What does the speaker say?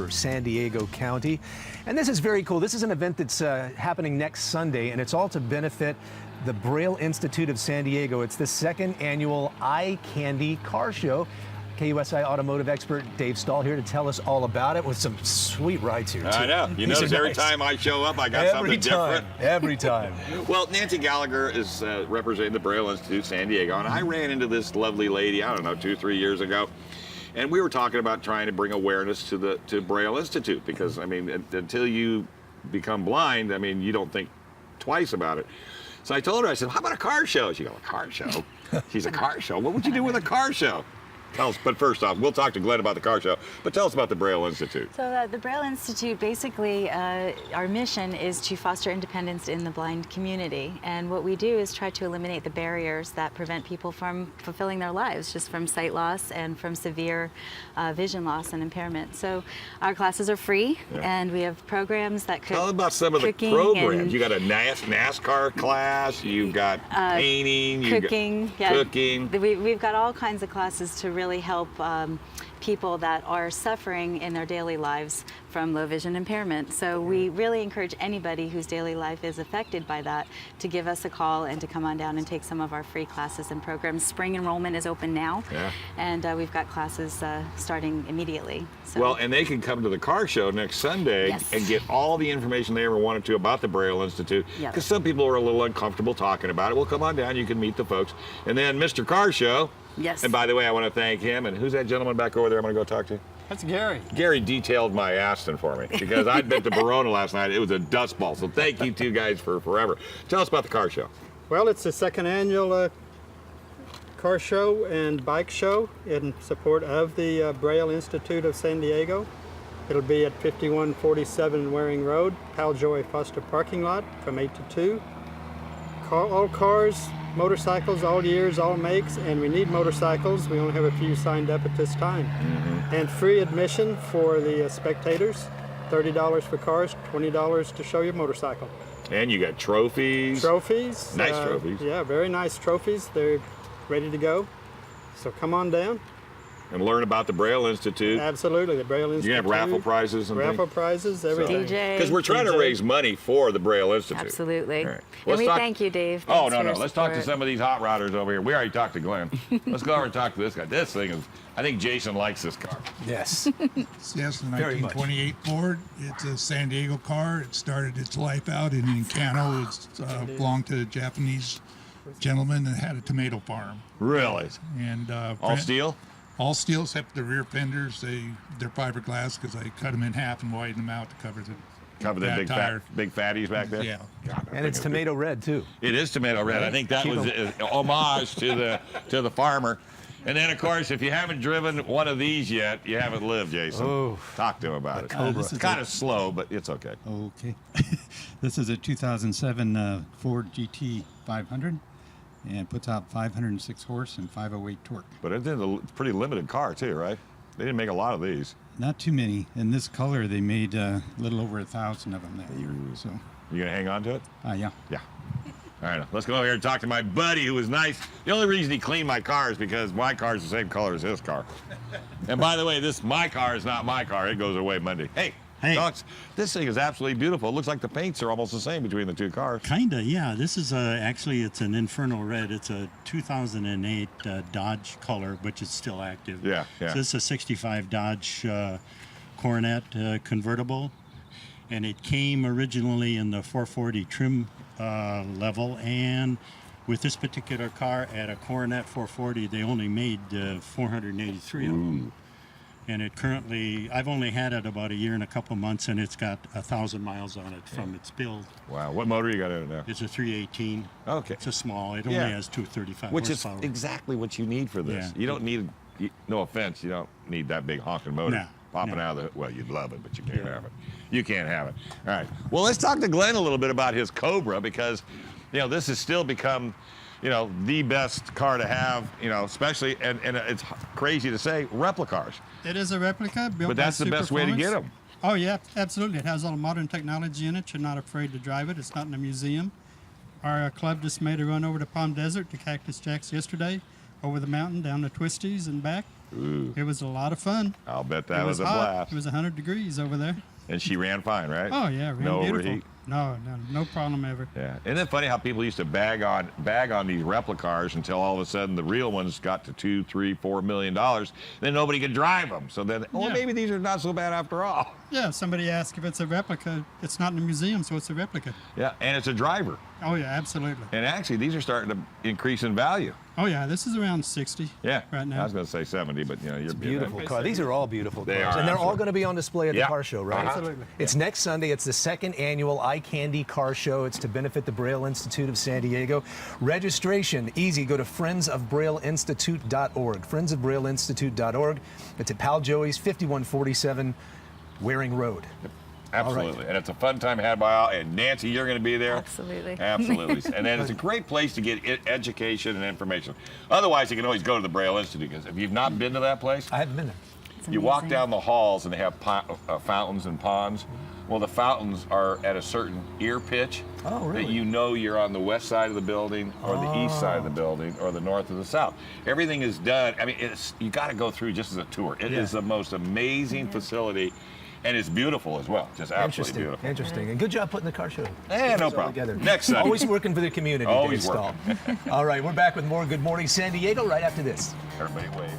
San Diego County. And this is very cool. This is an event that's happening next Sunday, and it's all to benefit the Braille Institute of San Diego. It's the second annual Eye Candy Car Show. KUSI automotive expert Dave Stahl here to tell us all about it with some sweet rides here, too. I know. You notice every time I show up, I got something different. Every time. Well, Nancy Gallagher is representing the Braille Institute San Diego, and I ran into this lovely lady, I don't know, 2-3 years ago. And we were talking about trying to bring awareness to Braille Institute because, I mean, until you become blind, I mean, you don't think twice about it. So I told her, I said, how about a car show? She goes, a car show? She's a car show? What would you do with a car show? Tell us, but first off, we'll talk to Glenn about the car show, but tell us about the Braille Institute. So the Braille Institute, basically, our mission is to foster independence in the blind community. And what we do is try to eliminate the barriers that prevent people from fulfilling their lives, just from sight loss and from severe vision loss and impairment. So our classes are free, and we have programs that could... Tell about some of the programs. You got a NASCAR class, you've got painting, cooking. Cooking. We've got all kinds of classes to really help people that are suffering in their daily lives from low vision impairment. So we really encourage anybody whose daily life is affected by that to give us a call and to come on down and take some of our free classes and programs. Spring enrollment is open now, and we've got classes starting immediately. So. Well, and they can come to the car show next Sunday and get all the information they ever wanted to about the Braille Institute, because some people are a little uncomfortable talking about it. Well, come on down, you can meet the folks. And then Mr. Car Show. Yes. And by the way, I want to thank him. And who's that gentleman back over there I'm going to go talk to? That's Gary. Gary detailed my Aston for me because I'd been to Verona last night. It was a dust ball. So thank you two guys for forever. Tell us about the car show. Well, it's the second annual car show and bike show in support of the Braille Institute of San Diego. It'll be at 5147 Waring Road, Pal Joy Foster parking lot from 8 to 2. All cars, motorcycles, all years, all makes, and we need motorcycles. We only have a few signed up at this time. And free admission for the spectators, $30 for cars, $20 to show your motorcycle. And you got trophies. Trophies. Nice trophies. Yeah, very nice trophies. They're ready to go. So come on down. And learn about the Braille Institute. Absolutely, the Braille Institute. You have raffle prizes and raffle prizes, everything. DJ. Because we're trying to raise money for the Braille Institute. Absolutely. Right. And we thank you, Dave. Thanks no. Let's talk to some of these hot rodders over here. We already talked to Glenn. Let's go over and talk to this guy. This thing is, I think Jason likes this car. Yes. Yes, the 1928 Ford. It's a San Diego car. It started its life out in Encano. It belonged to a Japanese gentleman that had a tomato farm. Really? And all steel? All steel except the rear fenders. They're fiberglass because I cut them in half and widened them out to cover the big fatties back there. Yeah. God, and it's tomato red too. It is tomato red. I think that was an homage to the farmer. And then, of course, if you haven't driven one of these yet, you haven't lived, Jason. Oh, talk to him about it. It's kind of slow, but it's okay. Okay. This is a 2007 Ford GT 500. And puts out 506 horse and 508 torque. But it's a pretty limited car too, right? They didn't make a lot of these. Not too many. In this color, they made a little over 1,000 of them that year. So. You gonna hang on to it? Yeah. Yeah. All right, let's go over here and talk to my buddy who was nice. The only reason he cleaned my car is because my car is the same color as his car. And by the way, my car is not my car. It goes away Monday. Hey. Docs, this thing is absolutely beautiful. It looks like the paints are almost the same between the two cars. Kinda, yeah. This is actually it's an Inferno Red. It's a 2008 Dodge color, which is still active. Yeah. So this is a 65 Dodge Coronet convertible, and it came originally in the 440 trim level. And with this particular car at a Coronet 440, they only made 483 of them. And it currently, I've only had it about a year and a couple months, and it's got 1,000 miles on it from its build. Wow, what motor you got in it now? It's a 318. Okay. It's a small. It only has 235 Which horsepower. is exactly what you need for this. Yeah. You don't need, no offense, you don't need that big honking motor popping out of the, well, you'd love it, but you can't have it. You can't have it. All right. Well, let's talk to Glenn a little bit about his Cobra, because, this has still become, the best car to have, especially, and it's crazy to say, replicas. It is a replica built But that's the best way to get them. Oh, yeah, absolutely. It has all the modern technology in it. You're not afraid to drive it. It's not in a museum. Our club just made a run over to Palm Desert to Cactus Jack's yesterday, over the mountain, down to Twisties and back. It was a lot of fun. I'll bet It that was a hot. blast. It was 100 degrees over there. And she ran fine, right? Oh yeah, ran No beautiful. overheat. No problem ever. Yeah. Isn't it funny how people used to bag on these replica cars until all of a sudden the real ones got to $2, $3, $4 million. Then nobody could drive them. So then, Yeah. maybe these are not so bad after all. Yeah, somebody asked if it's a replica. It's not in a museum, so it's a replica. Yeah, and it's a driver. Oh yeah, absolutely. And actually, these are starting to increase in value. Oh yeah, this is around 60. Yeah. Right now. I was going to say 70, but you're Beautiful car. These are all beautiful They cars. are, And they're all absolutely. going to be on display at the Yeah. car show, right? Absolutely. It's next Sunday. It's the second annual Eye Candy Car Show. It's to benefit the Braille Institute of San Diego. Registration, easy. Go to friendsofbrailleinstitute.org. Friendsofbrailleinstitute.org. It's at Pal Joey's, 5147 Waring Road. Absolutely. And it's a fun time had by all. And Nancy, you're going to be there? Absolutely. Absolutely. And then it's a great place to get education and information. Otherwise, you can always go to the Braille Institute, because if you've not been to that place, I haven't been there. It's you walk amazing. down the halls and they have fountains and ponds. Well, the fountains are at a certain ear pitch Oh, really? that you know you're on the west side of the building or the east side of the building or the north or the south. Everything is done. I mean, you got to go through just as a tour. It is the most amazing facility, and it's beautiful as well. Just absolutely Interesting. beautiful. Interesting. And good job putting the car show. No all problem. together. Next Sunday. Always working for the community, Always Dave Stahl. All right, we're back with more Good Morning San Diego right after this. Everybody wave.